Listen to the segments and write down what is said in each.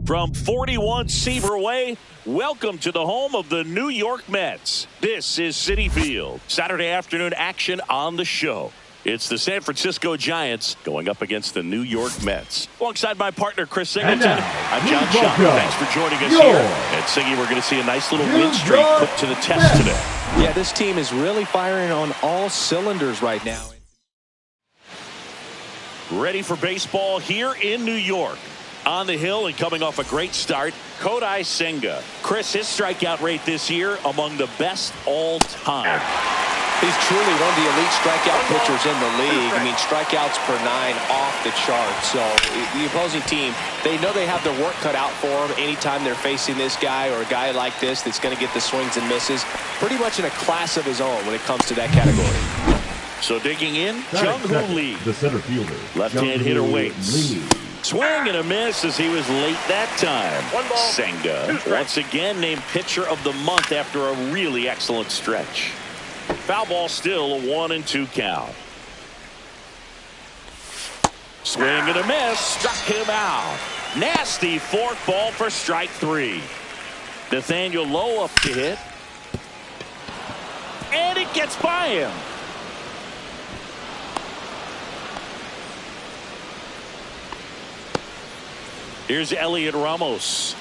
From 41 Seaver Way, welcome to the home of the New York Mets. This is Citi Field. Saturday afternoon action on the show. It's the San Francisco Giants going up against the New York Mets. Alongside my partner, Chris Singleton, I'm John Schaub. Thanks for joining us here. And Siggy, we're going to see a nice little win streak put to the test today. Yeah, this team is really firing on all cylinders right now. Ready for baseball here in New York. On the hill and coming off a great start, Kodai Senga. Chris, his strikeout rate this year among the best all time. He's truly one of the elite strikeout pitchers in the league. I mean, strikeouts per 9 off the chart. So the opposing team, they know they have their work cut out for them anytime they're facing this guy or a guy like this that's going to get the swings and misses. Pretty much in a class of his own when it comes to that category. So digging in, Jung-Hoo Lee. The center fielder. Left-hand hitter waits. Swing and a miss as he was late that time. Senga once again named pitcher of the month after a really excellent stretch. Foul ball, still a 1-2 count. Swing and a miss, struck him out. Nasty forkball for strike 3. Nathaniel Lowe up to hit. And it gets by him. Here's Elliot Ramos.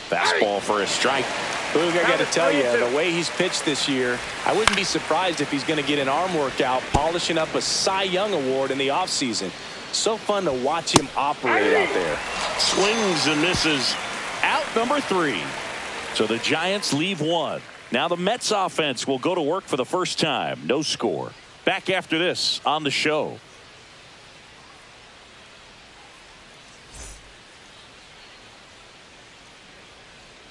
Fastball for a strike. Boog, I got to tell you, the way he's pitched this year, I wouldn't be surprised if he's going to get an arm workout, polishing up a Cy Young award in the offseason. So fun to watch him operate out there. Swings and misses. Out number 3. So the Giants leave 1. Now the Mets offense will go to work for the first time. No score. Back after this on the show.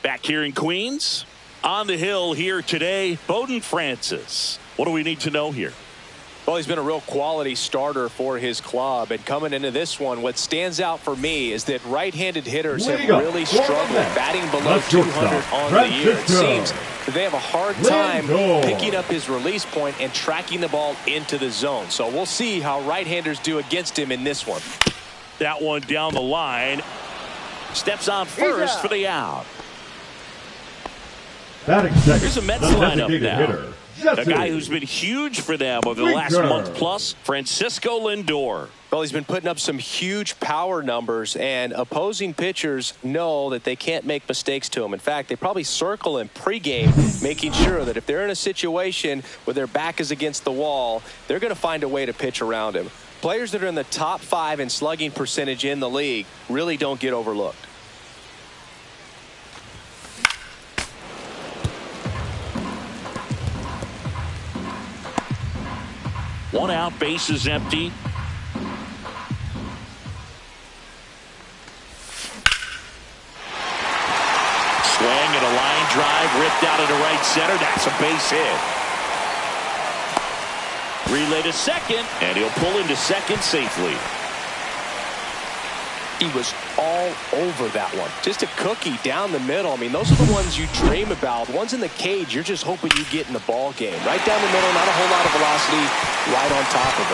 Back here in Queens, on the hill here today, Bowden Francis. What do we need to know here? Well, he's been a real quality starter for his club. And coming into this one, what stands out for me is that right-handed hitters have really struggled batting below 200 on the year. It seems that they have a hard time picking up his release point and tracking the ball into the zone. So we'll see how right-handers do against him in this one. That one down the line. Steps on first for the out. Here's a Mets lineup now. A guy who's been huge for them over the last month plus, Francisco Lindor. Well, he's been putting up some huge power numbers, and opposing pitchers know that they can't make mistakes to him. In fact, they probably circle him pregame, making sure that if they're in a situation where their back is against the wall, they're going to find a way to pitch around him. Players that are in the top 5 in slugging percentage in the league really don't get overlooked. One out, base is empty. Swing and a line drive ripped out into right center. That's a base hit. Relay to second, and he'll pull into second safely. He was all over that one. Just a cookie down the middle. I mean, those are the ones you dream about. Ones in the cage, you're just hoping you get in the ball game. Right down the middle, not a whole lot of velocity, right on top of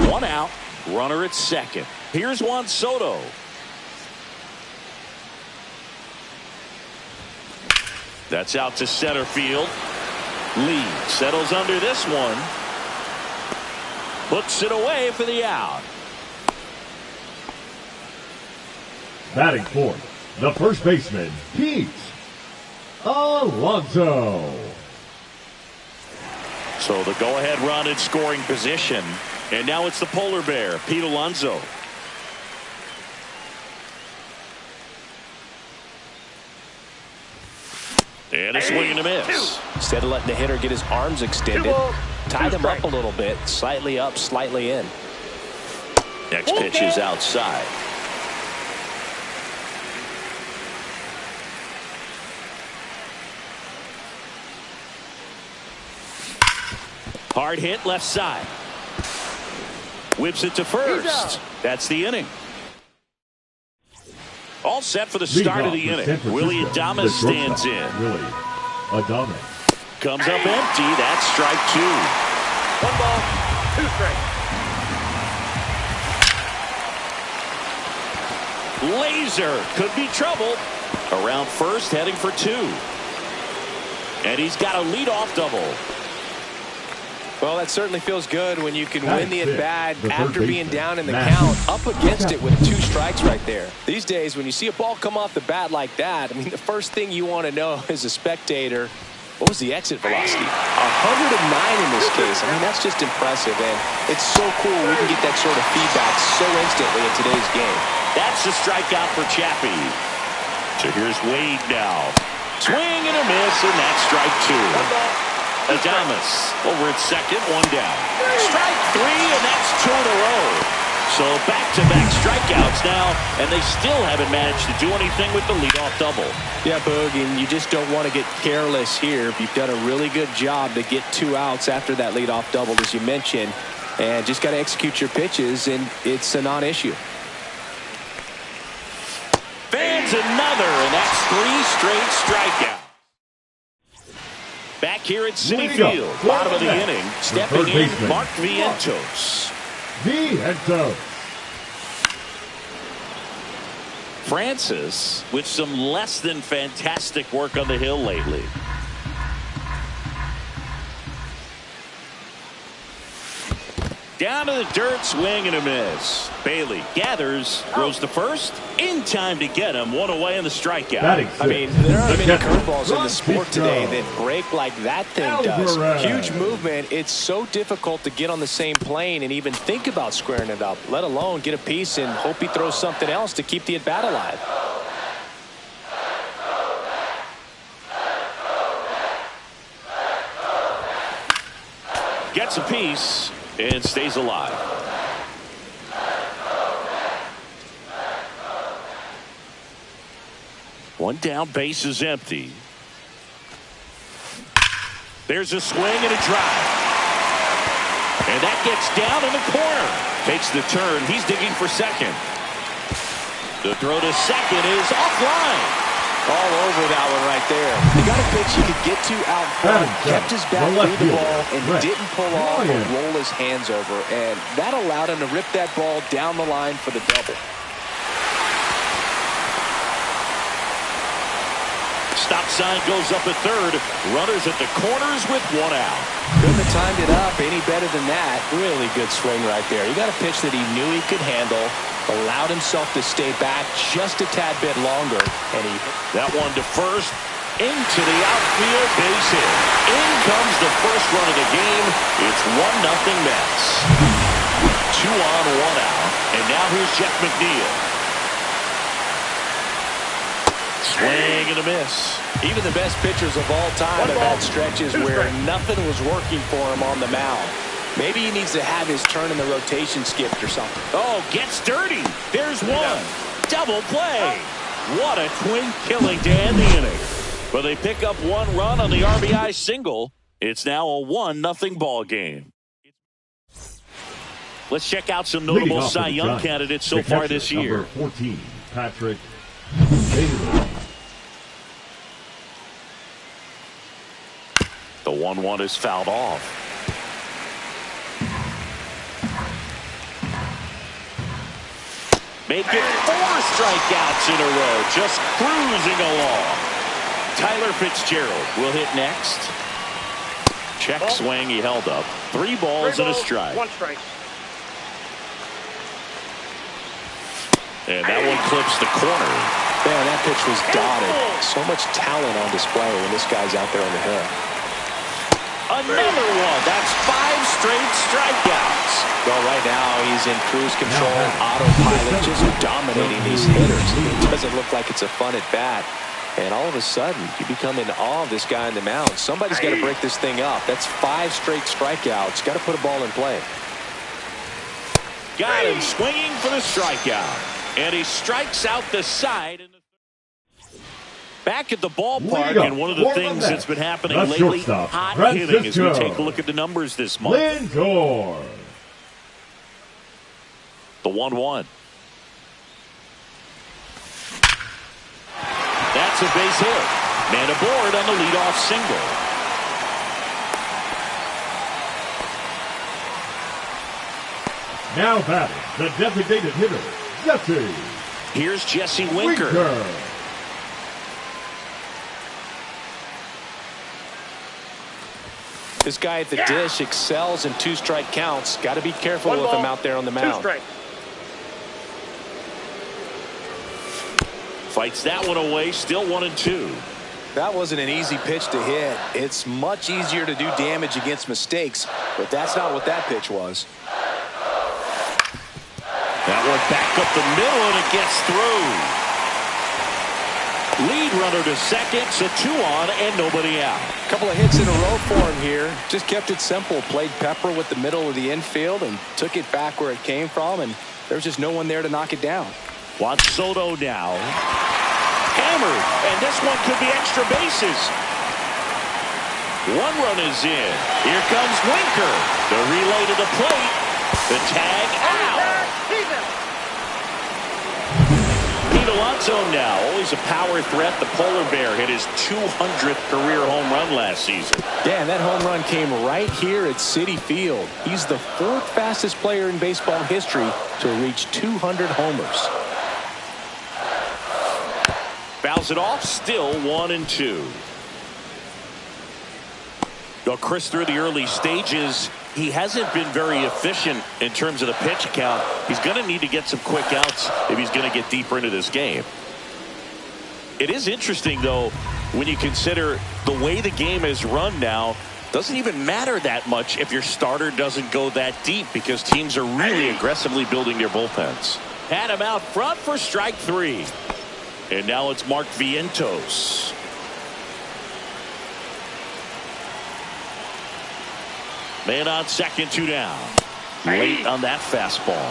it. One out, runner at second. Here's Juan Soto. That's out to center field. Lee settles under this one. Hooks it away for the out. Batting fourth, the first baseman, Pete Alonso. So the go-ahead run in scoring position. And now it's the polar bear, Pete Alonso. And a swing and a miss. Instead of letting the hitter get his arms extended, tie them up a little bit, slightly up, slightly in. Next pitch is outside. Hard hit left side. Whips it to first. That's the inning. All set for the start of the inning. Willie Adames stands in. Adames. Comes up empty. That's strike two. 1 ball, 2 strikes. Laser could be trouble. Around first, heading for 2. And he's got a leadoff double. Well, that certainly feels good when you can win the at-bat after being down in the Matt. count, up against it with 2 strikes right there. These days, when you see a ball come off the bat like that, I mean, the first thing you want to know as a spectator, what was the exit velocity? 109 in this case. I mean, that's just impressive, and it's so cool we can get that sort of feedback so instantly in today's game. That's the strikeout for Chappie. So here's Wade now. Swing and a miss, and that's strike 2. 1 ball, 2 strikes. Adames over at second, 1 down. Strike 3, and that's 2 in a row. So back-to-back strikeouts now, and they still haven't managed to do anything with the leadoff double. Yeah, Boog, and you just don't want to get careless here. You've done a really good job to get 2 outs after that leadoff double, as you mentioned, and just got to execute your pitches, and it's a non-issue. Fans another, and that's 3 straight strikeouts. Back here at Citi Field, bottom of the inning, stepping in, Mark Vientos. Vientos. Francis with some less than fantastic work on the hill lately. Down to the dirt, swing and a miss. Bailey gathers, throws to first, in time to get him. 1 away in the strikeout. I mean, there aren't many curveballs in the sport today that break like that thing does. Huge movement. It's so difficult to get on the same plane and even think about squaring it up, let alone get a piece and hope he throws something else to keep the at-bat alive. Gets a piece and stays alive. One down, base is empty. There's a swing and a drive. And that gets down in the corner. Takes the turn. He's digging for second. The throw to second is offline. All over that one right there. He got a pitch he could get to out front, kept his back through the ball, and didn't pull off or roll his hands over. And that allowed him to rip that ball down the line for the double. Stop sign goes up at third. Runners at the corners with 1 out. Couldn't have timed it up any better than that. Really good swing right there. He got a pitch that he knew he could handle, allowed himself to stay back just a tad bit longer, and he that one to first, into the outfield, base hit. In comes the first run of the game. It's 1-0 Mets. 2 on, 1 out, and now here's Jeff McNeil. Swing and a miss. Even the best pitchers of all time have had stretches where nothing was working for him on the mound. Maybe he needs to have his turn in the rotation skipped or something. Oh, gets dirty. There's one. Double play. What a twin killing to end the inning. But they pick up 1 run on the RBI single. It's now a 1-0 ball game. Let's check out some notable Cy Young candidates so far this year. Number 14, Patrick Bailey. The 1-1 is fouled off. Make it 4 strikeouts in a row, just cruising along. Tyler Fitzgerald will hit next. Check swing, he held up. 3 balls and a strike. 1 strike. And that one clips the corner. Man, that pitch was dotted. So much talent on display when this guy's out there on the hill. Another one. That's 5 straight strikeouts. Well, right now he's in cruise control, autopilot, just dominating these hitters. It doesn't look like it's a fun at bat. And all of a sudden, you become in awe of this guy on the mound. Somebody's got to break this thing up. That's 5 straight strikeouts. Got to put a ball in play. Got him swinging for the strikeout. And he strikes out the side. Back at the ballpark, and one of the things that's been happening lately, hot hitting as we take a look at the numbers this month. Lindor. The 1-1. That's a base hit. Man aboard on the leadoff single. Now batting, the designated hitter, Jesse. Here's Jesse Winker. This guy at the dish excels in two-strike counts. Got to be careful with him out there on the mound. 2 strikes. Fights that one away, still 1-2. That wasn't an easy pitch to hit. It's much easier to do damage against mistakes, but that's not what that pitch was. That one back up the middle, and it gets through. Lead runner to second, so 2 on and nobody out. A couple of hits in a row for him here. Just kept it simple. Played pepper with the middle of the infield and took it back where it came from, and there's just no one there to knock it down. Juan Soto now. Hammered, and this one could be extra bases. 1 run is in. Here comes Winker. The relay to the plate. The tag out. Pete Alonso now, always a power threat. The polar bear hit his 200th career home run last season. Yeah, and that home run came right here at Citi Field. He's the 4th fastest player in baseball history to reach 200 homers. Fouls it off, still 1-2. Well, Chris, through the early stages, he hasn't been very efficient in terms of the pitch count. He's going to need to get some quick outs if he's going to get deeper into this game. It is interesting, though, when you consider the way the game is run now. Doesn't even matter that much if your starter doesn't go that deep, because teams are really aggressively building their bullpens. Had him out front for strike 3. And now it's Mark Vientos. Man on second, 2 down. Late on that fastball.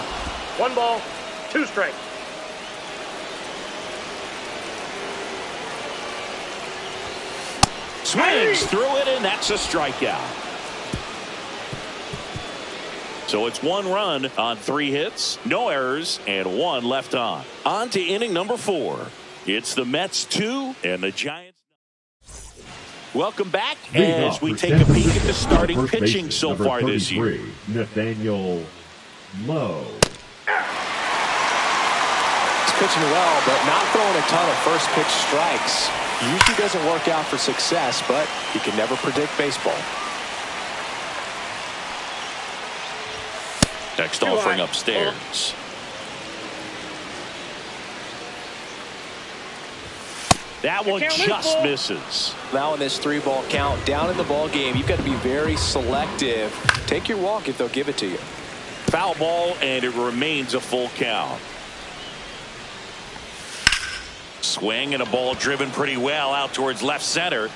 1 ball, 2 strikes. Swings through it, and that's a strikeout. So it's 1 run on 3 hits, no errors, and 1 left on. On to inning number 4. It's the Mets 2 and the Giants. Welcome back as we take a peek at the starting pitching so far this year. Nathaniel Lowe. He's pitching well, but not throwing a ton of first pitch strikes. Usually doesn't work out for success, but you can never predict baseball. Next offering upstairs. That one just misses. Now in this 3-ball count, down in the ball game, you've got to be very selective. Take your walk if they'll give it to you. Foul ball, and it remains a full count. Swing and a ball driven pretty well out towards left center.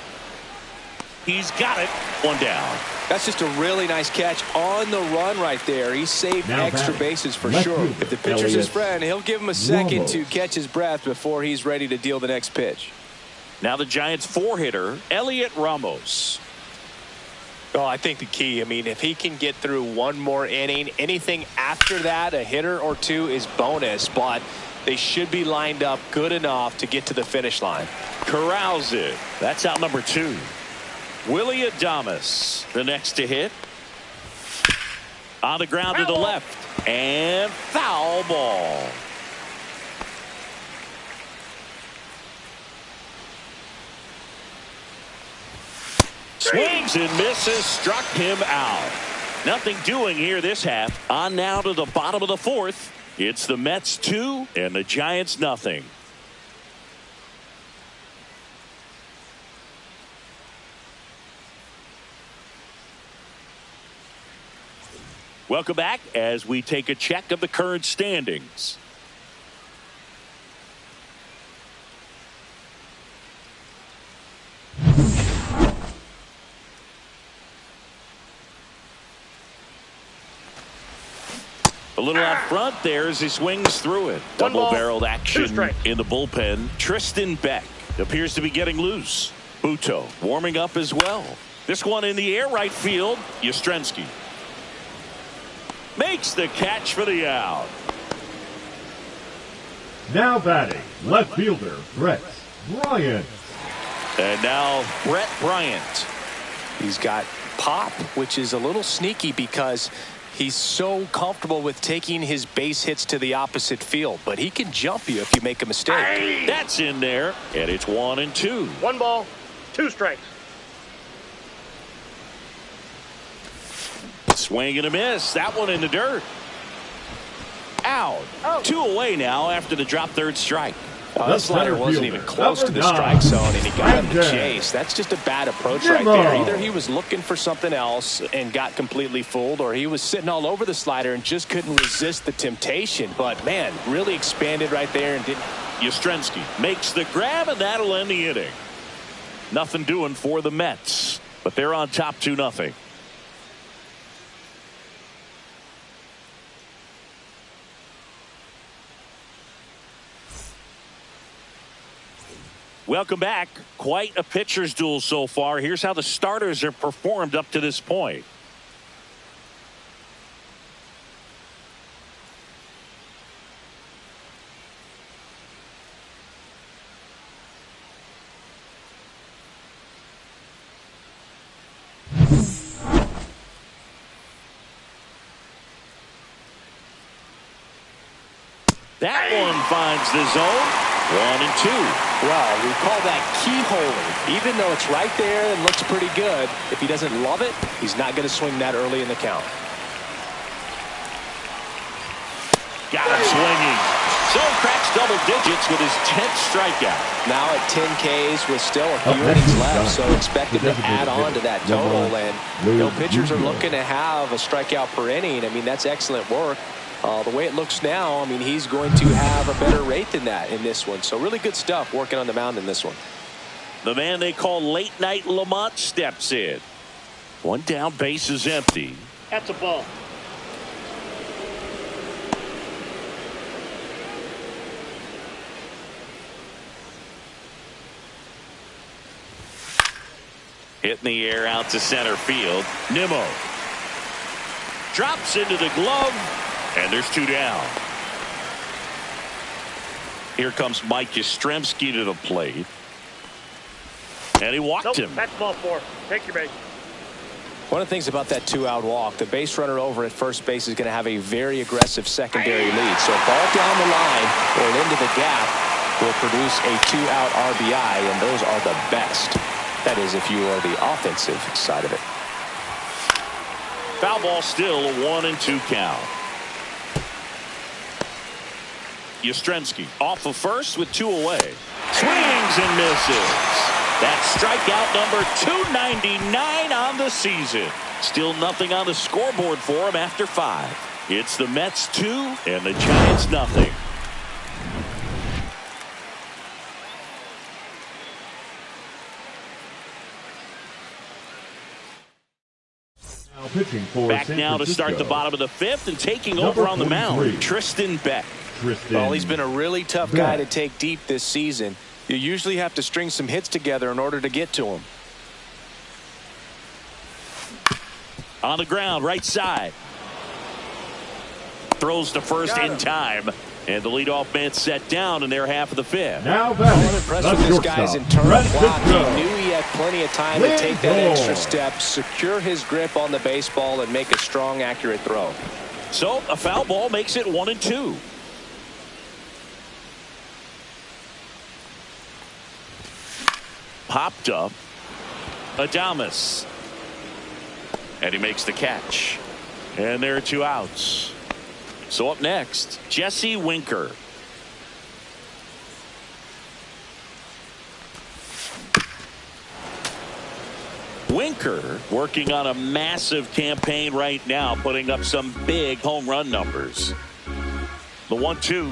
He's got it. 1 down. That's just a really nice catch on the run right there. He saved extra bases for sure. If the pitcher's his friend, he'll give him a second to catch his breath before he's ready to deal the next pitch. Now the Giants 4-hitter, Elliot Ramos. Oh, I think the key, if he can get through 1 more inning, anything after that, a hitter or 2 is bonus, but they should be lined up good enough to get to the finish line. Corrals it. That's out number 2. Willie Adames, the next to hit. On the ground to the left. And foul ball. Swings and misses, struck him out. Nothing doing here this half. On now to the bottom of the 4th. It's the Mets 2 and the Giants nothing. Welcome back as we take a check of the current standings. A little out front there as he swings through it. Double-barreled action in the bullpen. Tristan Beck appears to be getting loose. Buto warming up as well. This one in the air right field. Yastrzemski makes the catch for the out. Now batting, left fielder Brett Bryant. And now Brett Bryant. He's got pop, which is a little sneaky because he's so comfortable with taking his base hits to the opposite field, but he can jump you if you make a mistake. That's in there, and it's 1-2. 1 ball, 2 strikes. Swing and a miss. That one in the dirt. Out. 2 away now after the drop third strike. That slider wasn't even close to the strike zone, and he got him to chase. That's just a bad approach right there. Either he was looking for something else and got completely fooled, or he was sitting all over the slider and just couldn't resist the temptation. But, man, really expanded right there and didn't. Yastrzemski makes the grab, and that'll end the inning. Nothing doing for the Mets, but they're on top 2-0. Welcome back. Quite a pitcher's duel so far. Here's how the starters have performed up to this point. That one finds the zone. 1-2. Well, we call that keyholing. Even though it's right there and looks pretty good, if he doesn't love it, he's not going to swing that early in the count. Got him swinging. So cracks double digits with his 10th strikeout. Now at 10 Ks with still a few innings left, so expect him to add on to that total. And pitchers are looking to have a strikeout per inning. I mean, that's excellent work. The way it looks now, I mean, he's going to have a better rate than that in this one. So really good stuff working on the mound in this one. The man they call Late Night Lamont steps in. One down, base is empty. That's a ball. Hit in the air out to center field. Nimmo drops into the glove. And there's 2 down. Here comes Mike Yastrzemski to the plate. And he walked him. That's ball 4. Take your base. One of the things about that 2-out walk, the base runner over at first base is going to have a very aggressive secondary lead. So a ball down the line or into the gap will produce a 2-out RBI, and those are the best. That is if you are the offensive side of it. Foul ball still, a 1-2 count. Yastrzemski off of first with 2 away. Swings and misses. That's strikeout number 299 on the season. Still nothing on the scoreboard for him after 5. It's the Mets 2 and the Giants nothing. Back now to start the bottom of the 5th and taking over on the mound, Tristan Beck. Well, he's been a really tough guy to take deep this season. You usually have to string some hits together in order to get to him. On the ground, right side. Throws to first in time. And the leadoff man set down in their half of the 5th. Now I'm impressed with this guy's internal block. He knew he had plenty of time to take that extra step, secure his grip on the baseball, and make a strong, accurate throw. So a foul ball makes it 1-2. Popped up. Adames. And he makes the catch. And there are 2 outs. So up next, Jesse Winker. Winker working on a massive campaign right now, putting up some big home run numbers. The 1-2.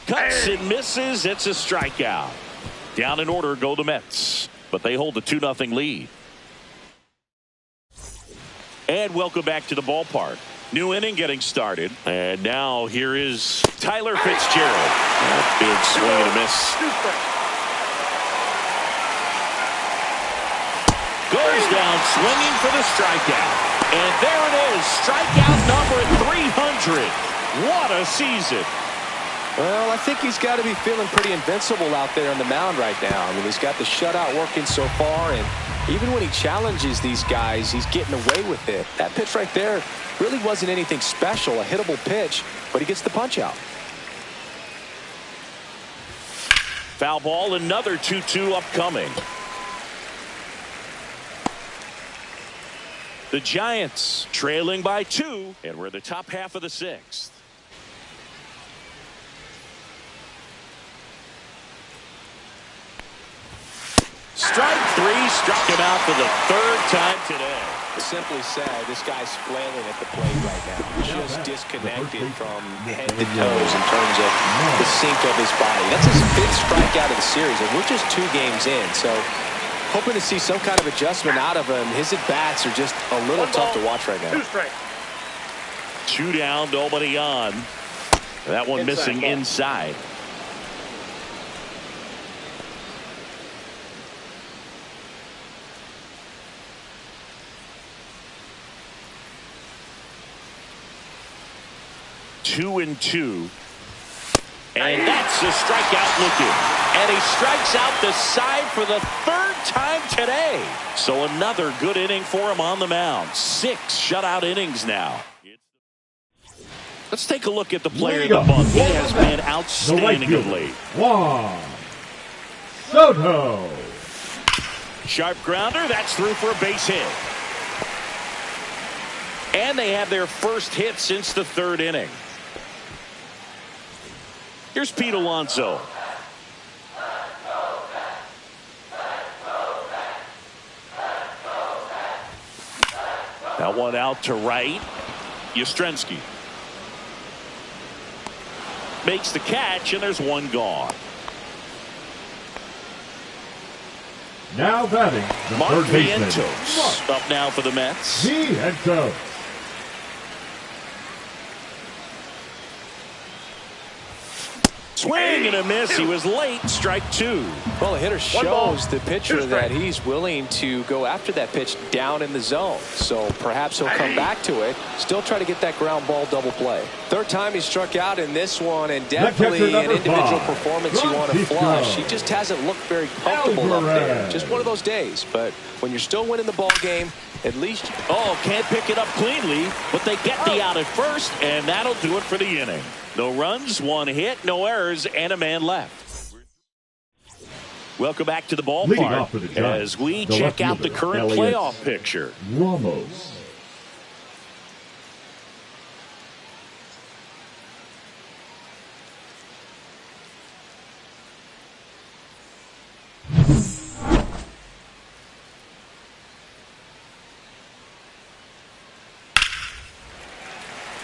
Cuts and misses. It's a strikeout. Down in order go the Mets, but they hold a 2-0 lead. And welcome back to the ballpark. New inning getting started. And now here is Tyler Fitzgerald. A big swing and a miss. Goes down swinging for the strikeout. And there it is. Strikeout number 300. What a season. Well, I think he's got to be feeling pretty invincible out there on the mound right now. I mean, he's got the shutout working so far, and even when he challenges these guys, he's getting away with it. That pitch right there really wasn't anything special, a hittable pitch, but he gets the punch out. Foul ball, another 2-2 upcoming. The Giants trailing by 2, and we're in the top half of the 6th. Strike 3, struck him out for the 3rd time today. Simply said, this guy's flailing at the plate right now. Just disconnected from head to toes in terms of the sink of his body. That's his 5th strikeout of the series, and we're just 2 games in. So hoping to see some kind of adjustment out of him. His at-bats are just a little tough to watch right now. 2 strikes. 2 down, nobody on. That one missing inside. Two and 2. And that's a strikeout looking. And he strikes out the side for the 3rd time today. So another good inning for him on the mound. 6 shutout innings now. Let's take a look at the player of the month. He has been outstanding of late. Juan Soto. Sharp grounder. That's through for a base hit. And they have their first hit since the 3rd inning. Here's Pete Alonso. That one out to right. Yastrzemski makes the catch, and there's one gone. Now batting, the Mark third baseman. Vientos up now for the Mets. Vientos. Swing and a miss. He was late. Strike 2. Well, the hitter shows the pitcher that he's willing to go after that pitch down in the zone. So perhaps he'll come back to it. Still try to get that ground ball double play. 3rd time he struck out in this one, and definitely an individual performance you want to flush. He just hasn't looked very comfortable up there. Just one of those days. But when you're still winning the ball game, at least. Oh, can't pick it up cleanly, but they get the out at first, and that'll do it for the inning. No runs, 1 hit, no errors, and a man left. Welcome back to the ballpark as we check out the current playoff picture. Ramos.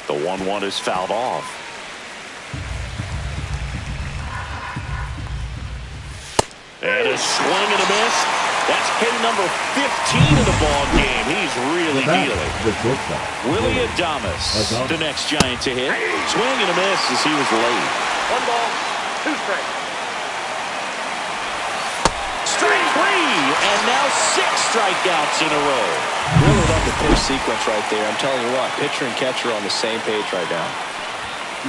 The 1-1 is fouled off. And a swing and a miss. That's hit number 15 of the ball game. He's really dealing. Willie Adames, the next Giant to hit. Swing and a miss as he was late. 1 ball, 2 strikes. Strike 3, and now 6 strikeouts in a row. Really love the pitch sequence right there. I'm telling you what, pitcher and catcher are on the same page right now.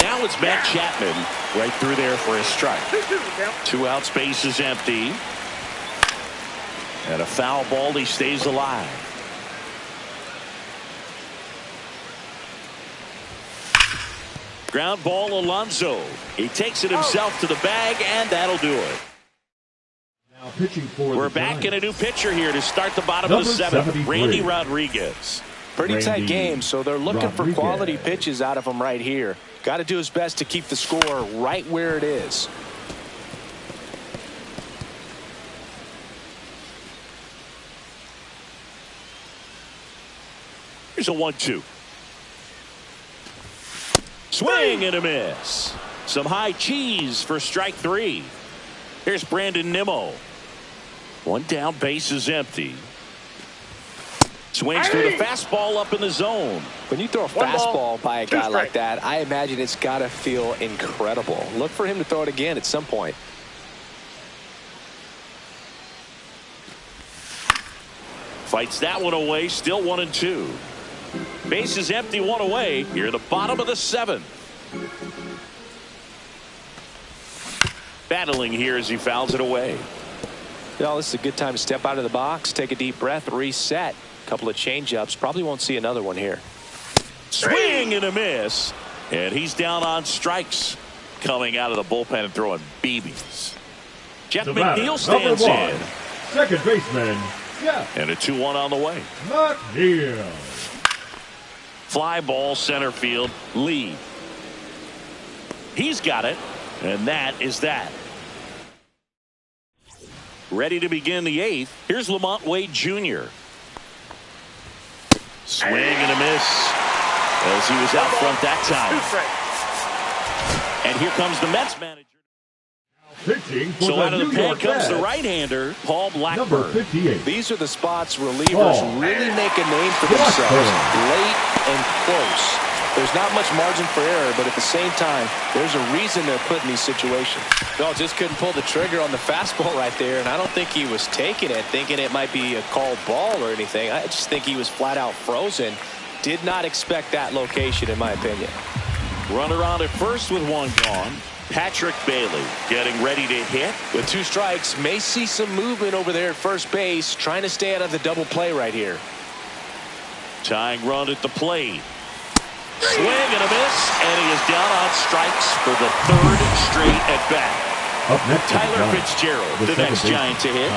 Now it's Matt Chapman right through there for a strike. 2 out, space is empty. And a foul ball, he stays alive. Ground ball, Alonso. He takes it himself to the bag, and that'll do it. Now pitching for We're back in a new pitcher here to start the bottom of the 7th. Randy Rodriguez. Pretty tight game, so they're looking for quality pitches out of him right here. Got to do his best to keep the score right where it is. Here's a 1-2. Swing and a miss. Some high cheese for strike 3. Here's Brandon Nimmo. 1 down, base is empty. Swings through the fastball up in the zone. When you throw a fastball by a guy like that, I imagine it's got to feel incredible. Look for him to throw it again at some point. Fights that one away, still 1-2. Base is empty, 1 away. Here at the bottom of the 7th. Battling here as he fouls it away. Well, this is a good time to step out of the box, take a deep breath, reset. A couple of change-ups. Probably won't see another one here. Swing and a miss. And he's down on strikes. Coming out of the bullpen and throwing BBs. Jeff McNeil stands in. Second baseman, Jeff. And a 2-1 on the way. McNeil. Fly ball center field. Lee. He's got it. And that is that. Ready to begin the 8th. Here's Lamont Wade Jr. Swing and a miss as he was out front that time. And here comes the Mets manager. Pitching for so the out of the New pen York comes Mets, the right-hander, Paul number Blackburn. 58. These are the spots relievers really make a name for themselves. Late and close. There's not much margin for error, but at the same time, there's a reason they're put in these situations. No, just couldn't pull the trigger on the fastball right there, and I don't think he was taking it, thinking it might be a called ball or anything. I just think he was flat out frozen. Did not expect that location, in my opinion. Runner on at first with one gone. Patrick Bailey getting ready to hit. With 2 strikes, may see some movement over there at first base, trying to stay out of the double play right here. Tying run at the plate. Swing and a miss, and he is down on strikes for the 3rd straight at bat. Up next, Tyler Fitzgerald, the next Giant to hit.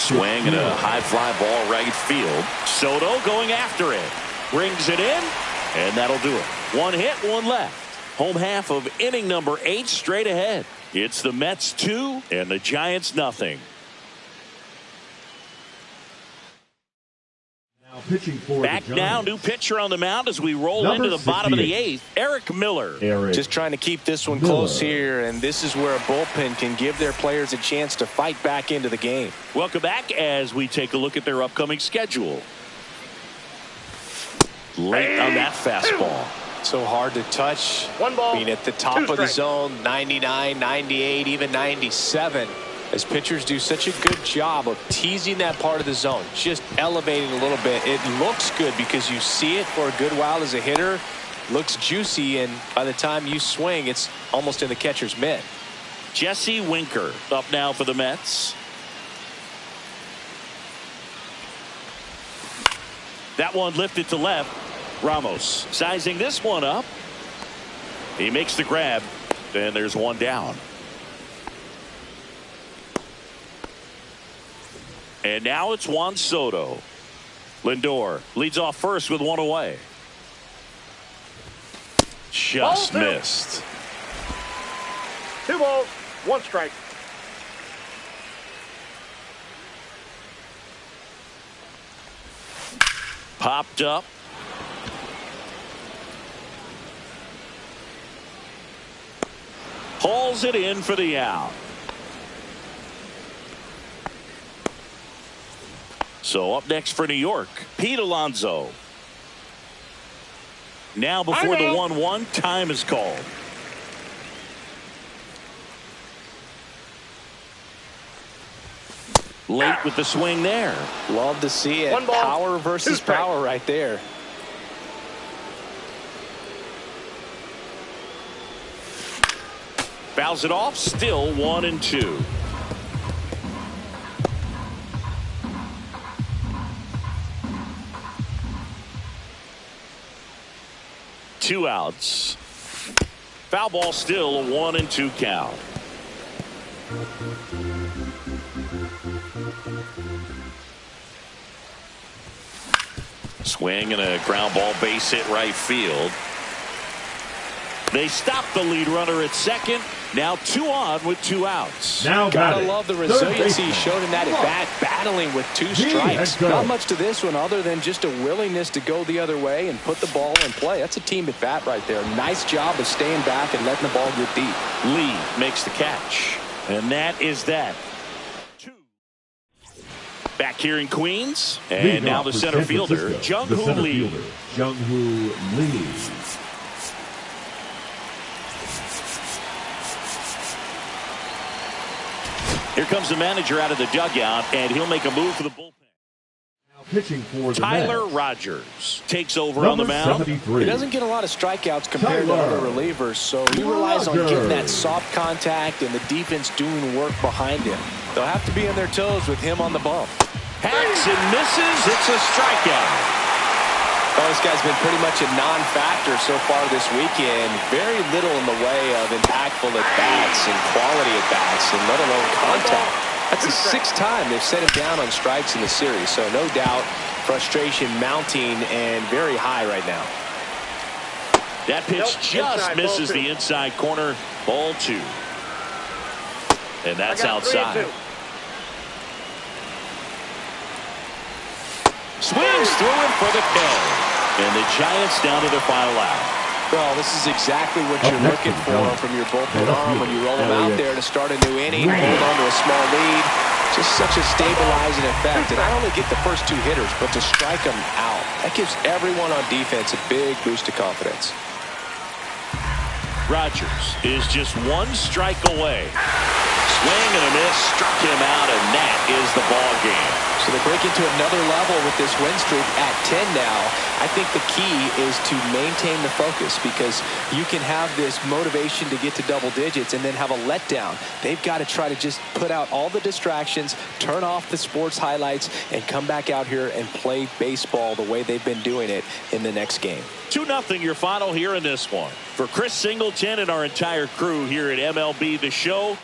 Swing and a high fly ball right field. Soto going after it. Brings it in, and that'll do it. 1 hit, 1 left. Home half of inning number 8 straight ahead. It's the Mets 2 and the Giants nothing. Now pitching for Back the now, Giants. new pitcher on the mound as we roll Number into the bottom of the 68. 8th. Eric Miller. Just trying to keep this one close here, and this is where a bullpen can give their players a chance to fight back into the game. Welcome back as we take a look at their upcoming schedule. Late on that fastball. So hard to touch. 1 ball, I mean, at the top 2 of the strikes. zone, 99, 98, even 97. As pitchers do such a good job of teasing that part of the zone, just elevating a little bit. It looks good because you see it for a good while as a hitter. Looks juicy, and by the time you swing, it's almost in the catcher's mitt. Jesse Winker up now for the Mets. That one lifted to left. Ramos sizing this one up. He makes the grab, and there's one down. And now it's Juan Soto. Lindor leads off first with 1 away. Just missed. 2 balls, 1 strike. Popped up. Hauls it in for the out. So up next for New York, Pete Alonso. Now before the 1-1, time is called. Late with the swing there. Love to see it. 1 ball, Power 2 versus strikes. power right there. Fouls it off, still 1-2. Two outs. Foul ball, still a 1-2 count. Swing and a ground ball base hit right field. They stop the lead runner at second. Now 2 on with 2 outs. Now Gotta batting, love the third resiliency he baseman, showed in that at bat, battling with 2 Gee, strikes. let's go. Not much to this one other than just a willingness to go the other way and put the ball in play. That's a team at bat right there. Nice job of staying back and letting the ball get deep. Lee makes the catch. And that is that. 2. Back here in Queens. And Leading now off the for center San fielder, Francisco, the Jung-Hoo center Lee. fielder, Jung-Hoo Lee. Here comes the manager out of the dugout, and he'll make a move for the bullpen. Now Pitching for the Tyler Mets. Rogers takes over on the Number mound. 73. He doesn't get a lot of strikeouts compared to Tyler other relievers, so he relies on getting that Rogers. soft contact and the defense doing work behind him. They'll have to be on their toes with him on the bump. Hacks and misses. It's a strikeout. Well, this guy's been pretty much a non-factor so far this weekend. Very little in the way of impactful at-bats and quality at-bats, and let alone contact. That's the 6th time they've set him down on strikes in the series, so no doubt frustration mounting and very high right now. That pitch just inside, misses ball 2. the inside corner. Ball 2. And that's I got 3 and outside. 2. Swings through it for the K. And the Giants down to their final out. Well, this is exactly what you're next looking is for Elliott. from your bullpen Elliott. arm when you roll them out Elliott. there to start a new inning, hold on to a small lead. Just such a stabilizing effect. And not only get the first 2 hitters, but to strike them out. That gives everyone on defense a big boost of confidence. Rogers is just 1 strike away. Swing and a miss, struck him out, and that is the ball game. So they break into another level with this win streak at 10 now. I think the key is to maintain the focus, because you can have this motivation to get to double digits and then have a letdown. They've got to try to just put out all the distractions, turn off the sports highlights, and come back out here and play baseball the way they've been doing it in the next game. 2-0 your final here in this one. For Chris Singleton and our entire crew here at MLB The Show,